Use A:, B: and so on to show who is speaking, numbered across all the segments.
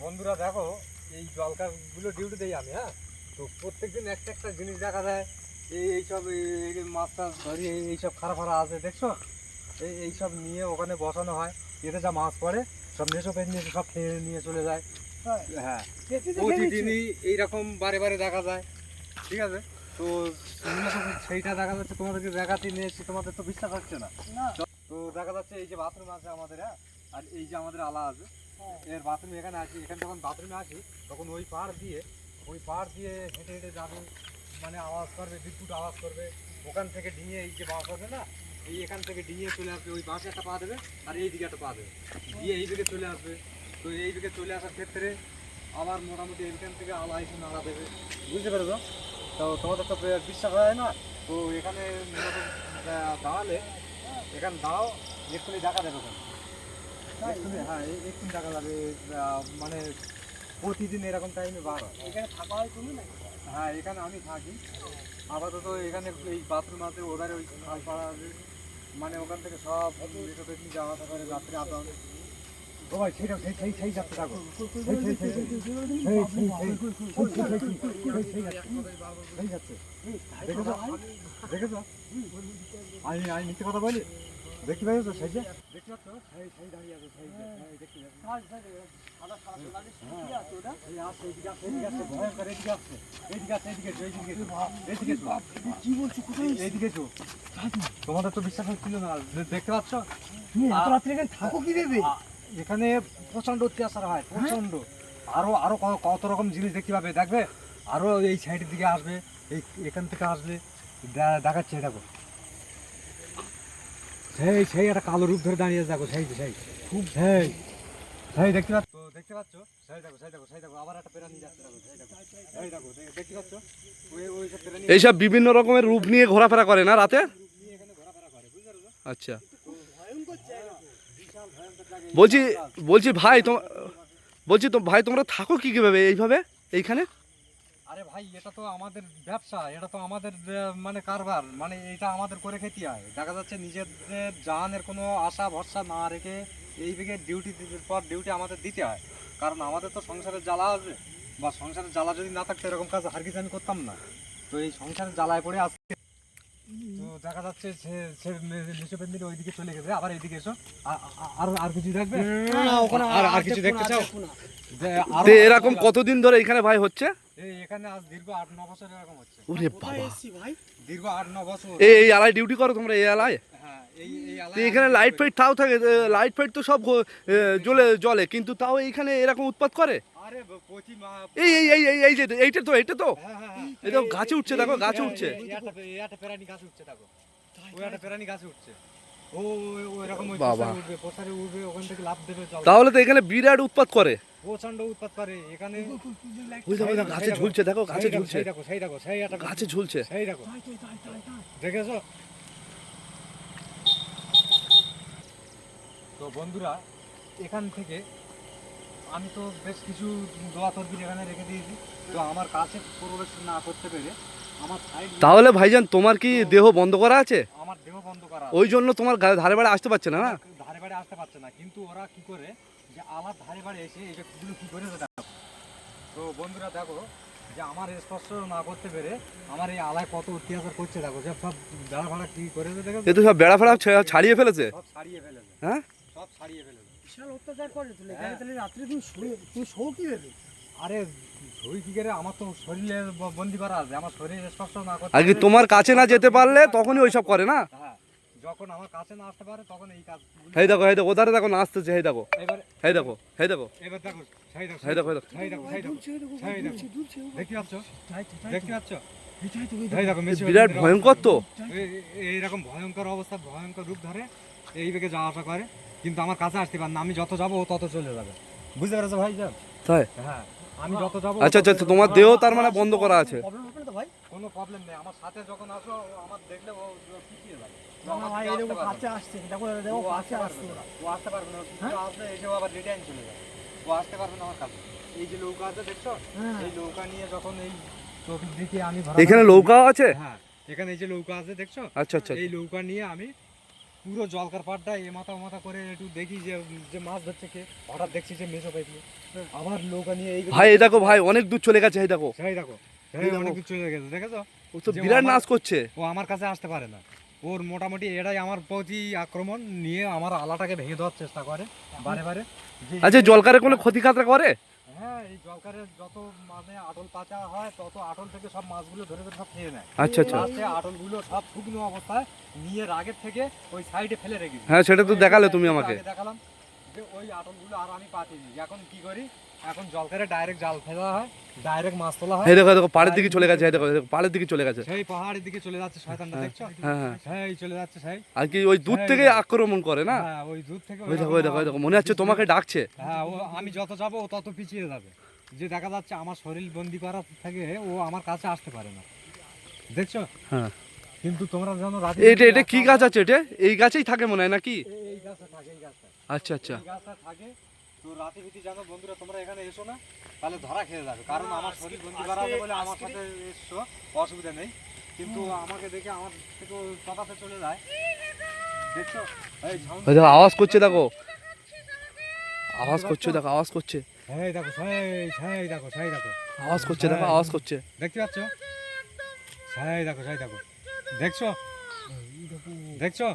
A: বন্ধুরা দেখো, এই জলকারগুলো ডিউটি দেই আমি। হ্যাঁ, তো প্রত্যেকদিন একটা একটা জিনিস দেখা যায়। এইসব মাছ টাছ ধরি, এইসব খারাপ খারাপ আছে দেখছো। এইসব নিয়ে ওখানে বসানো হয়, এতে যা মাছ পড়ে সব নেশো পেট নিয়ে সব খেয়ে নিয়ে চলে যায়। হ্যাঁ, প্রতিদিনই এইরকম বারে বারে দেখা যায়। ঠিক আছে, তো সেইটা দেখা যাচ্ছে, তোমাদেরকে দেখাতে নিয়ে এসেছি, তোমাদের তো বিশ্বাস হচ্ছে না। তো দেখা যাচ্ছে এই যে বাথরুম আছে আমাদের, হ্যাঁ, আর এই যে আমাদের আলা আছে, এর বাথরুম এখানে আসি। এখানে যখন বাথরুমে আসি তখন ওই পাড় দিয়ে হেঁটে হেঁটে যাবে, মানে আওয়াজ করবে, বিদ্যুৎ আওয়াজ করবে। ওখান থেকে ডিঙিয়ে এই যে বাঁশ আছে না, এই এখান থেকে ডিঙিয়ে চলে আসবে, ওই বাঁশে একটা পা দেবে আর এই দিকে একটা পা দেবে, দিয়ে এই দিকে চলে আসবে। তো এই দিকে চলে আসার ক্ষেত্রে আবার মোটামুটি এইখান থেকে আলা এসে নাড়া দেবে। বুঝতে পেরেছো? তো তোমাদের তো বিশ্বাস হয় না। তো এখানে মূলত দাঁড়ালে, এখানে দাঁড়াও, এক্ষুনি দেখা দেবে ওখানে। হ্যাঁ, এক্ষুনি দেখা যাবে। মানে প্রতিদিন এরকম টাইমে বার হয়।
B: এখানে থাকা হয় তুমি না?
A: হ্যাঁ, এখানে আমি থাকি আপাতত। এখানে এই বাথরুম আছে, ওধারে ওই খালপাড়া আছে, মানে ওখান থেকে সব যাওয়া আসা করে রাত্রে আদা। ও ভাই, সেই যাচ্ছে, থাকো। সেই যাচ্ছে, দেখেছো? আমি মিথ্যে কথা বলি? দেখতে পাচ্ছ সেই যে, দেখতে পাচ্ছ সেই দাঁড়িয়ে আছে, সেই দেখতে তোমাদের তো বিশ্বাস হচ্ছিল না, দেখতে পাচ্ছ?
B: থাকো কি দেবে
A: এখানে প্রচন্ড অত্যাচার হয়, প্রচন্ড। আরো আরো কত রকম জিনিস দেখতে পাবে, দেখবে। আরো এই সাইডের দিকে আসবে, এখান থেকে আসবে, দেখাচ্ছে। দেখো, সেই একটা কালো রূপ ধরে দাঁড়িয়ে দেখো, খুব দেখতে পাচ্ছ? দেখতে পাচ্ছ? সেই দেখো আবার একটা প্রাণী যাচ্ছে, দেখো দেখতে পাচ্ছ? ওই সব প্রাণী
C: এইসব বিভিন্ন রকমের রূপ নিয়ে ঘোরাফেরা করে না রাতে?
A: এখানে ঘোরাফেরা করে, বুঝতে পারছো?
C: আচ্ছা,
A: বিশাল ভয়ঙ্কর জায়গা।
C: বলছি ভাই তোমরা থাকো কিভাবে এইভাবে এইখানে?
A: আরে ভাই, এটা তো আমাদের ব্যবসা, এটা তো আমাদের মানে কারবার, মানে এটা আমাদের করে খেতে হয়। দেখা যাচ্ছে নিজেদের জানের কোনো আশা ভরসা না রেখে এই দিকে ডিউটি পর ডিউটি আমাদের দিতে হয়, কারণ আমাদের তো সংসারের জ্বালা আছে। বা সংসারের জ্বালা যদি না থাকতো এরকম কাজ হারগিজ আমি করতাম না। তো এই সংসারের জ্বালায় পড়ে আজকে তো দেখা যাচ্ছে সে নিচে পেন্দিল ওইদিকে চলে গেছে, আবার এইদিকে এসো। আর কিছু দেখবে? আর কিছু দেখতে চাও?
C: এরকম কতদিন ধরে এখানে ভাই হচ্ছে?
A: এখানে আজ দীর্ঘ 8-9 বছর এরকম হচ্ছে।
C: ওরে বাবা,
A: দীর্ঘ 8-9 বছর।
C: এই আলায় ডিউটি করো তোমরা? এই আলায়?
A: হ্যাঁ,
C: তো এখানে লাইট ফাইট তাও থাকে, লাইট ফাইট তো সব জ্বলে, কিন্তু তাও এইখানে এরকম উৎপাত করে?
A: আরে প্রতি
C: এই যে এইটা তো এটা গাছে উঠছে, দেখো গাছে উঠছে।
A: একটা প্রাণী গাছে উঠছে, দেখো ওই একটা প্রাণী গাছে উঠছে। ও এরকম
C: বাবা,
A: প্রসারে উঠবে, ওখান থেকে লাফ দেবে।
C: তাহলে তো এখানে বিরাট উৎপাত করে।
A: প্রচন্ড উৎপাত করে এখানে।
C: গাছে ঝুলছে, দেখো গাছে ঝুলছে,
A: সেই একটা
C: গাছে ঝুলছে।
A: সেই দেখো, দেখেছো? তো বন্ধুরা, এখান থেকে আমি তো বেশ কিছু দোয়া তরবির এখানে রেখে দিয়েছি। তো আমার কাছে প্রবেশ না করতে পেরে আমার সাইড।
C: তাহলে ভাইজান তোমার কি দেহ বন্ধ করা আছে?
A: আমার দেহ বন্ধ করা,
C: ওই জন্য তোমার ধারে বাড়ে আসতে পারছে না। না,
A: ধারে বাড়ে আসতে পারছে না, কিন্তু ওরা কি করে যে আমার ধারে বাড়ে এসে এই ব্যক্তিগুলো কি করে দেখো। তো বন্ধুরা দেখো, যে আমার স্পর্শ না করতে পেরে আমার এই আলায় কত অত্যাচার করছে, দেখো সব বেড়া ভাড়া কি করেছে, দেখো
C: এ তো সব বেড়া ফেড়া ছাড়িয়ে ফেলেছে।
A: সব ছাড়িয়ে ফেলেছে।
C: হ্যাঁ,
A: সব ছাড়িয়ে ফেলেছে।
B: বিশাল অত্যাচার করে তুলে তাহলে রাত্রে তুমি শো কি দেবে?
A: আরে ঝুড়ি কি করে, আমার তো শরীরে বন্দি করা আছে, আমার শরীরে স্পর্শ না করতে
C: আগে তোমার কাছে না যেতে পারলে তখনই ওইসব করে না।
A: হ্যাঁ, যখন আমার কাছে না আসতে পারে তখন এই কাজ।
C: এই দেখো ওধারে দেখো নাচতেছে, এই দেখো
A: এবার
C: এই দেখো
A: এবার দেখো, সেই দেখো,
C: এই দেখো
A: দেখতে পাচ্ছ? দেখতে পাচ্ছ? এই দেখো,
C: বিরাট ভয়ঙ্কর তো।
A: এইরকম ভয়ঙ্কর অবস্থা, ভয়ঙ্কর রূপ ধরে এই দিকে যাওয়া আসা করে, কিন্তু আমার কাছে আসতে পারে না। আমি যত যাবো ও তত চলে যাবে, বুঝতে পেরেছো ভাই?
C: তাই?
A: হ্যাঁ, আমি যত যাবো।
C: আচ্ছা, তোমার দেহ তার মানে বন্ধ করা আছে।
B: প্রবলেম হবে না ভাই?
A: কোনো প্রবলেম নেই, আমার সাথে যখন আসো আমার দেখলে ও পিছিয়ে যাবে।
B: না ভাই, এরকম কাছে আসছে, দেখো কাছে আসছে ওরা।
A: ও আসতে পারবে না, আসবে এসেও আবার রিটার্ন চলে যাবে। ও আসতে পারবে না আমার কাছে। এই যে নৌকা আছে দেখছো, এই নৌকা নিয়ে যখন এই চতুর্দিকে আমি
C: এখানে নৌকা আছে?
A: হ্যাঁ, এখানে এই যে নৌকা আছে দেখছো।
C: আচ্ছা,
A: এই নৌকা নিয়ে আমি পুরো জলকার পাড়টা এ মাথা ও মাথা করে একটু দেখি যে যে মাছ ধরছে কে, হঠাৎ দেখছি যে মেসো পাইনি, আবার নৌকা নিয়ে এই
C: ভাই এই দেখো ভাই অনেক দূর চলে গেছে, এই দেখো
A: সেই দেখো
C: এই
A: এই
C: দেখো।
A: অনেক কিছু চলে গেছে, দেখেছো?
C: ও তো
A: যে ও
C: বিরাট
A: আমার-
C: নাচ করছে।
A: ও আমার কাছে আসতে পারে না, ওর মোটামুটি এটাই আমার প্রতি আক্রমণ নিয়ে আমার আলাটাকে ভেঙে দেওয়ার চেষ্টা করে বারে বারে। যে-
C: আচ্ছা জলকারে কোনো ক্ষতি খাতরা করে?
A: হ্যাঁ, এই জলকারের যত মানে আটল পাচা হয় তত আটল থেকে সব মাছগুলো ধরে ধরে সব খেয়ে নেয়।
C: আচ্ছা আচ্ছা,
A: লাস্টে আটলগুলো সব শুকনো অবস্থায় নিয়ে রাগের থেকে ওই সাইডে ফেলে রেখেছি।
C: হ্যাঁ সেটা তো দেখালে তুমি আমাকে।
A: আগে দেখালাম যে ওই আটলগুলো আর আমি পাতিনি। এখন কি করি, এখন জলকারে ডাইরেক্ট জাল ফেলা হয়, ডাইরেক্ট মাছ তোলা হয়।
C: এই দেখো এই দেখো পাড়ের দিকে চলে গেছে, এই দেখো এই দেখো, পাড়ের দিকে চলে গেছে।
A: সেই পাহাড়ের দিকে চলে যাচ্ছে শয়তানটা, দেখছো?
C: হ্যাঁ হ্যাঁ,
A: সেই চলে যাচ্ছে সেই।
C: আর কি ওই দূর থেকে আক্রমণ করে না?
A: হ্যাঁ, ওই দূর থেকে
C: ওই দেখো ওই দেখো ওই দেখো, মনে হচ্ছে তোমাকে ডাকছে।
A: হ্যাঁ, ও আমি যত যাবো ও তত পিছিয়ে যাবে। যে দেখা যাচ্ছে আমার শরীর বন্দি করা থেকে ও আমার কাছে আসতে পারে না, দেখছো?
C: হ্যাঁ,
A: কিন্তু তোমরা জানো রাতে
C: এটা এটা কি গাছ আছে এটা? এই গাছেই থাকে মনে হয় নাকি?
A: এই গাছটা থাকে, এই গাছটা,
C: আচ্ছা আচ্ছা,
A: এই গাছটা থাকে। তো রাতে ভিতি জানো বন্ধুরা, তোমরা এখানে এসো না, তাহলে ধরা খেয়ে যাবে। কারণ আমার শরীর বন্দি করা আছে বলে আমার সাথে এসছো, অসুবিধা নেই। কিন্তু আমাকে দেখে আমার থেকে পাতাতে চলে যায়, দেখছো? এই sound-
C: ওই দেখো আওয়াজ করছে, দেখো আওয়াজ করছে, দেখো আওয়াজ করছে,
A: এই দেখো সেই দেখো সেই দেখো
C: আওয়াজ করছে, দেখো আওয়াজ করছে।
A: দেখতে পাচ্ছ? সেই দেখো দেখছো? দেখছো?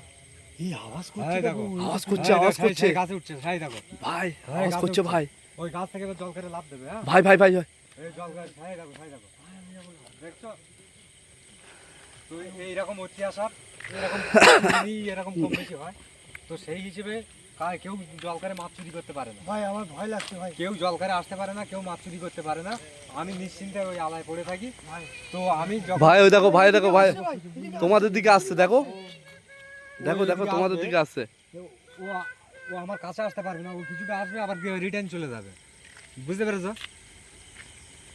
B: এই আওয়াজ
A: এই
B: করছে
A: দেখো,
C: আওয়াজ করছে,
A: এই
C: আওয়াজ
A: দেখো,
C: করছে।
A: সেই গাছে উঠছে, সেই দেখো।
C: ভাই
A: হ্যাঁ,
C: আওয়াজ
A: গাছে
C: করছে
A: উঠছে।
C: ভাই,
A: ওই গাছ থেকে এবার জল করে লাভ দেবে। হ্যাঁ,
C: ভাই ভাই ভাই ভাই।
A: এই জল গাছ, সেই দেখো দেখছো? তো এইরকম অত্যাচার এরকম এরকম কম বেশি হয়। তো সেই হিসেবে কেউ জলকারে মাছ চুরি করতে পারে না,
B: ভাই আমার ভয় লাগছে ভাই।
A: কেউ জলকারে আসতে পারে না, কেউ মাছ চুরি করতে পারে না। আমি নিশ্চিন্তে ওই আলায় পড়ে থাকি। তো আমি যখন
C: ভাই ওই দেখো ভাই, দেখো ভাই তোমাদের দিকে আসছে, দেখো দেখো দেখো তোমাদের দিকে আসছে।
A: ও ও আমার কাছে আসতে পারবে না, ও কিছুটা আসবে আবার রিটার্ন চলে যাবে, বুঝতে পেরেছো?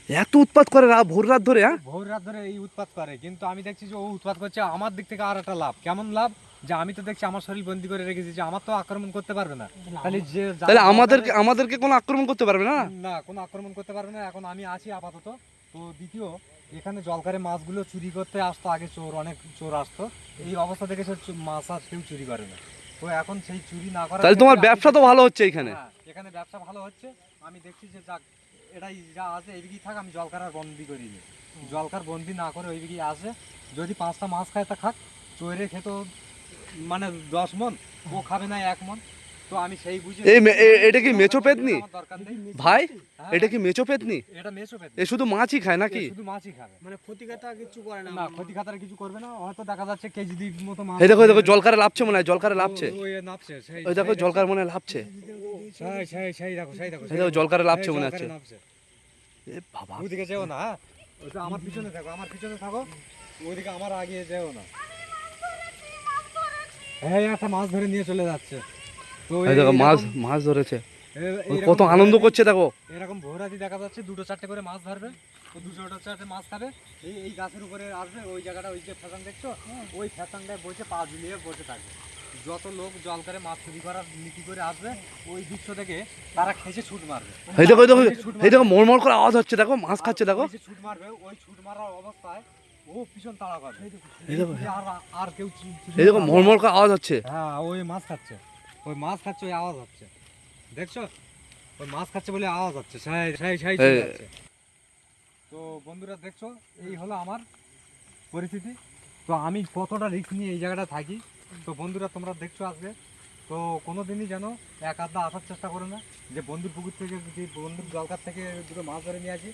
C: এত উৎপাত করে ভোর রাত ধরে? হ্যাঁ
A: ভোর রাত ধরে এই উৎপাত করে, কিন্তু আমি দেখছি যে ও উৎপাত করছে আমার দিক থেকে। আর একটা লাভ, কেমন লাভ, যে আমি তো দেখছি আমার শরীর বন্দি করে রেখেছি, যে আমার তো আক্রমণ করতে পারবে না। তাহলে যে
C: তাহলে আমাদেরকে কোনো আক্রমণ করতে পারবে না?
A: না, কোনো আক্রমণ করতে পারবে না। এখন আমি আছি আপাতত। তো দ্বিতীয়, এখানে জলকারে মাছগুলো চুরি করতে আসতো আগে, অনেক চোর আসতো। এই অবস্থা থেকে সে মাছ আর কেউ চুরি করে না। তো এখন সেই চুরি না করা,
C: তাহলে তোমার ব্যবসা তো ভালো হচ্ছে এখানে।
A: এখানে ব্যবসা ভালো হচ্ছে। আমি দেখছি যে যাক, এটাই যা আছে এইদিকেই থাক, আমি জলকার আর বন্দি করিনি। জলকার বন্দি না করে ওইদিকেই আসে, যদি 5টা মাছ খায় তা খাক। চোরে খেত মানে 10 মন, ও খাবে না 1 মন। তো আমি সেই বুঝে
C: এটা কি মেছো পেতনি?
A: আমার দরকার নেই।
C: ভাই
A: হ্যাঁ,
C: এটা কি মেছো পেতনি?
A: এটা মেসো পেত,
C: এ শুধু মাছই খায় নাকি?
A: শুধু মাছই খাবে।
B: মানে ক্ষতিকাতা কিছু করে না।
A: না, ক্ষতি খাতার কিছু করবে না। হয়তো দেখা যাচ্ছে কেজি দিক মতো মাছ।
C: এই দেখো দেখো জলকারে লাভছে মনে হয়, জলকারে লাভছে।
A: ওই নাপছে, সেই
C: ওই দেখো জলকার মনে হয় লাভছে,
A: সেই দেখো
C: এই দেখো জলকারে লাভছে
A: সেই
C: মনে
A: জলকারে
C: হচ্ছে।
A: নাপছে।
C: এ বাবা,
A: ওইদিকে যেও না, হ্যাঁ? ওইটা আমার পিছনে থাকো, আমার পিছনে থাকো। ওইদিকে আমার আগে যেও না। এই একটা মাছ ধরে নিয়ে চলে যাচ্ছে। তো
C: এই দেখো মাছ
A: এইরকম-
C: মাছ ধরেছে,
A: এইরকম
C: কত আনন্দ
A: ভোরাটি-
C: করছে দেখো।
A: এরকম ভোরাতি দেখা যাচ্ছে 2-4টে করে মাছ ধরবে। তো 2-4টে মাছ খাবে। এই গাছের উপরে আসবে, ওই জায়গাটা, ওই যে ফ্যাশন দেখছো, ওই ফ্যাশনটায় বসে পা ঝুলিয়ে বসে থাকবে। যত লোক জল করে মাছ চুরি করার নীতি করে আসবে, ওই দৃশ্য থেকে তারা খেসে ছুট মারবে।
C: এই দেখো এই দেখো এই দেখো মরমর করে আওয়াজ হচ্ছে, দেখো মাছ খাচ্ছে দেখো।
A: ওই যে ছুট মারবে, ওই ছুট মারার অবস্থায় ও পিছন তাড়া করবে।
C: এই দেখো
A: আর কেউ
C: এই দেখো মরমর করে আওয়াজ হচ্ছে।
A: হ্যাঁ, ওই মাছ খাচ্ছে, ওই মাছ খাচ্ছে, ওই আওয়াজ হচ্ছে, দেখছো? ওই মাছ খাচ্ছে বলে আওয়াজ হচ্ছে, সেই চলে যাচ্ছে। তো বন্ধুরা দেখছো, এই হলো আমার পরিস্থিতি। তো আমি কতটা রিস্ক নিয়ে এই জায়গাটা থাকি। তো বন্ধুরা তোমরা দেখছো আজকে, তো কোনো দিনই যেন এক আধটা আসার চেষ্টা করো না, যে বন্ধুর পুকুর থেকে, যদি বন্ধুর জলকার থেকে দুটো মাছ ধরে নিয়ে আসি,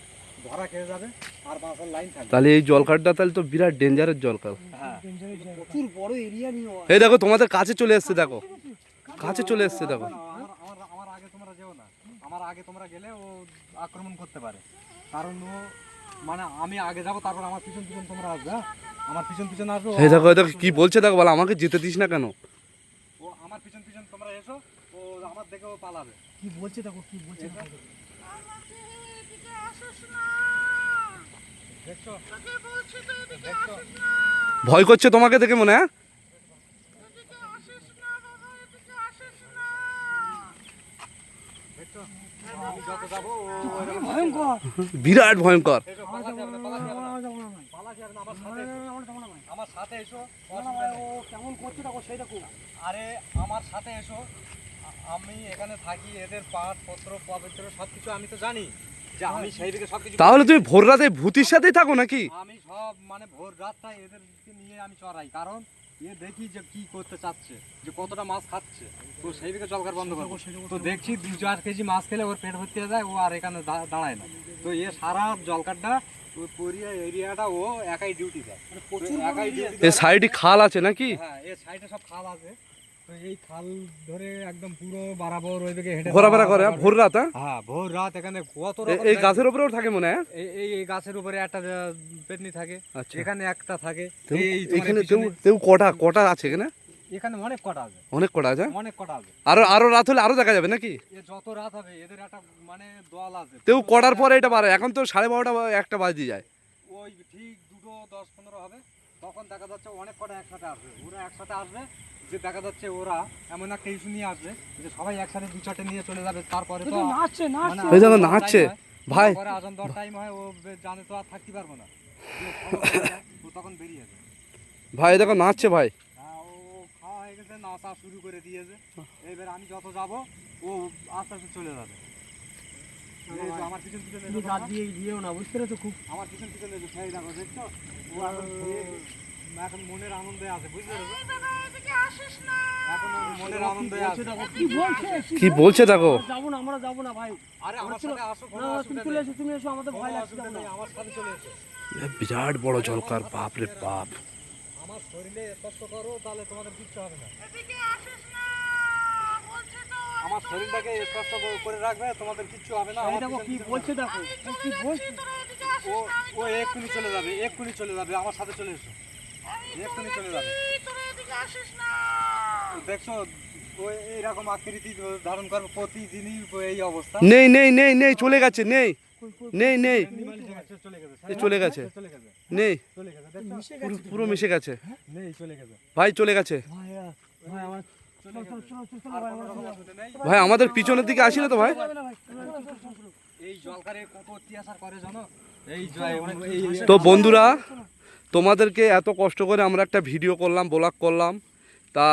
A: ধরা খেয়ে যাবে আর মাছের লাইন থাকবে।
C: তাহলে এই জলকারটা তাহলে তো বিরাট ডেঞ্জারের জলকার।
A: হ্যাঁ,
B: প্রচুর বড় এরিয়া নিয়ে
C: এই দেখো তোমাদের কাছে চলে এসছে, দেখো কাছে চলে এসছে দেখো।
A: আমার আগে তোমরা যেও না, আমার আগে তোমরা গেলে ও আক্রমণ করতে পারে। কারণ ও মানে আমি আগে যাবো, তারপর আমার পিছন পিছন তোমরা আসবে। হ্যাঁ? আমার পিছন পিছন আসবে,
C: এই দেখো এই দেখো কি বলছে দেখো, বলো আমাকে যেতে দিস না কেন?
A: ও আমার পিছন পিছন তোমরা এসো, ও আমার দেখে ও পালাবে।
B: কি বলছে দেখো, কি বলছে দেখো।
A: দেখছো? দেখছো?
C: ভয় করছে তোমাকে দেখে মনে হয়?
A: দেখছো? আমি যত যাবো
B: খুবই ভয়ঙ্কর।
C: বিরাট ভয়ঙ্কর।
A: এসো,
B: আমার
A: পালাতে হবে না, পালাতে হবে না।
B: আমার যাবো না ভাই।
A: পালাতে হবে না, আমার সাথে এসো।
B: আমার যাবো না ভাই।
A: আমার সাথে এসো,
B: না না ভাই, ও কেমন করছে দেখো সেই দেখো।
A: আরে আমার সাথে এসো। আমি এখানে থাকি, এদের পাঠ পত্র পবিত্র সবকিছু আমি তো জানি যে আমি সেই দিকে সবকিছু
C: তাহলে তুমি ভোর রাতে ভূতির সাথেই থাকো নাকি?
A: আমি সব মানে ভোর রাতটা এদেরকে নিয়ে আমি চড়াই, কারণ এ দেখি যে কি করতে চাচ্ছে, যে কতটা মাছ খাচ্ছে, তো সেই দিকে জলকার বন্ধ করবো। তো দেখছি 2-4 কেজি মাছ খেলে ওর পেট ভর্তি হয়ে যায়, ও আর এখানে দাঁড়ায় না। তো এ সারা জলকারটা ওই পরিয়া এরিয়াটা ও একাই ডিউটি দেয়,
B: প্রচুর
A: একাই ডিউটি
C: এ
A: দেয়।
C: সাইডে খাল আছে নাকি?
A: হ্যাঁ, এর সাইডে সব খাল আছে। তো এই খাল ধরে একদম পুরো বরাবর ওইদিকে হেঁটে
C: ঘোরাফেরা করে ভোর রাত?
A: হ্যাঁ, ভোর রাত এখানে কত
C: এই
A: রকম
C: গাছের উপরেও থাকে মনে হয়?
A: এই গাছের উপরে একটা পেতনি থাকে,
C: আচ্ছা।
A: এখানে একটা থাকে,
C: তেও-
A: এই তোমার
C: এখানে
A: পিছনে-
C: তেও কটা কটা আছে এখানে?
A: এখানে অনেক কটা আছে,
C: অনেক কটা আছে।
A: অনেক কটা আছে।
C: আরো রাত হলে আরো দেখা যাবে নাকি?
A: এ যত রাত হবে এদের একটা মানে দল আছে।
C: তেও কটার পরে এটা বাড়ে? এখন তো 12:30 বা 1টা বাজে যায়।
A: ওই ঠিক 2:10-15 হবে, তখন দেখা যাচ্ছে অনেক কটা একসাথে আসবে। ওরা একসাথে আসবে, যে দেখা যাচ্ছে ওরা এমন একটা ইস্যু নিয়ে আসবে যে সবাই একসাথে 2-4টে নিয়ে চলে যাবে। তারপরে তো
B: নাচছে
A: মানে
B: নাচছে।
C: ওই দেখো
A: আজান দেওয়ার
C: নাচছে।
A: time হয়,
C: ভাই
A: তারপরে আজান দেওয়ার টাইম হয়, ও জানে তো আর থাকতে পারবো না, যে খবর পেয়ে যায়, ও তখন বেরিয়ে যায়।
C: ভাই দেখো নাচছে ভাই।
A: হ্যাঁ, ও খাওয়া হয়ে গেছে, নাচা শুরু করে দিয়েছে। এবার আমি যত যাব ও আস্তে আস্তে চলে যাবে। এই তো আমার পিছন পিছন
B: তুমি দাঁত দিয়ে দিয়েও না, বুঝতে পেরেছো? খুব
A: আমার পিছন পিছন এই যে খেয়ে দেখো, দেখছো ও এখন মনের আনন্দে আছে, বুঝতে পেরেছো? এখন ওর মনের আনন্দে আছে।
B: কি বলছে?
C: কি বলছে দেখো?
B: যাবো না, আমরা যাবো না ভাই।
A: আরে আমার সাথে আসো, কোনো
B: না, তুমি
A: অসুবিধা
B: চলে
A: নেই।
B: এসো, তুমি এসো, আমাদের
A: কোনো
B: ভয় লাগছে।
A: অসুবিধা নেই, আমার সাথে চলে এসো।
C: বিরাট বড় জলকার, বাপ রে বাপ।
A: আমার শরীরে স্পর্শ করো, তাহলে তোমাদের কিচ্ছু হবে না। আমার শরীরটাকে স্পর্শ করে রাখবে, তোমাদের কিচ্ছু হবে না।
B: এই
A: আমার
B: দেখো
A: পিছন
B: কি
A: পিছন
B: বলছে, দেখো ও কি বলছে।
A: ও ও এক্ষুনি চলে যাবে, এক্ষুনি চলে যাবে, আমার সাথে চলে এসো, এক্ষুনি চলে যাবে। দেখছো ও এইরকম আকৃতি ধারণ করবে প্রতিদিনই, এই অবস্থা।
C: নেই নেই নেই নেই, চলে গেছে। নেই নেই নেই,
A: চলে গেছে,
C: এ চলে গেছে।
A: চলে গেছে,
C: নেই,
A: চলে গেছে, দেখছো?
B: মিশে গেছে।
C: পুরো মিশে গেছে।
A: নেই, চলে গেছে।
C: ভাই চলে গেছে।
B: ভাই ভাই আমার চলো চলো চলো চলো
A: আর
B: ভাই,
A: কোনো
B: আমরা
A: রকম
B: চলে
A: অসুবিধা নেই।
C: ভাই আমাদের পিছনের দিকে আসি না তো ভাই?
B: যাবে না ভাই। চলো, চলো, চলো, চলো।
A: এই জলকারে কত অত্যাচার করে জানো? এই
C: তো বন্ধুরা, তোমাদেরকে এত কষ্ট করে আমরা একটা ভিডিও করলাম, ব্লগ করলাম, তা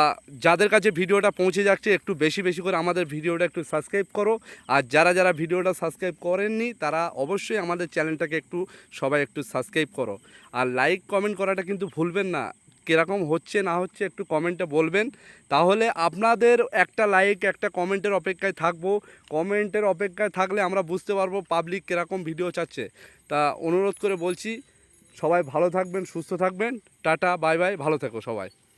C: যাদের কাছে ভিডিওটা পৌঁছে যাচ্ছে একটু বেশি বেশি করে আমাদের ভিডিওটা একটু সাবস্ক্রাইব করো। আর যারা যারা ভিডিওটা সাবস্ক্রাইব করেননি তারা অবশ্যই আমাদের চ্যানেলটাকে একটু সবাই একটু সাবস্ক্রাইব করো। আর লাইক কমেন্ট করাটা কিন্তু ভুলবেন না। কীরকম হচ্ছে না হচ্ছে একটু কমেন্টে বলবেন, তাহলে আপনাদের একটা লাইক একটা কমেন্টের অপেক্ষায় থাকবো। কমেন্টের অপেক্ষায় থাকলে আমরা বুঝতে পারবো পাবলিক কীরকম ভিডিও চাচ্ছে। তা অনুরোধ করে বলছি, সবাই ভালো থাকবেন, সুস্থ থাকবেন। টাটা, বাই বাই, ভালো থেকো সবাই।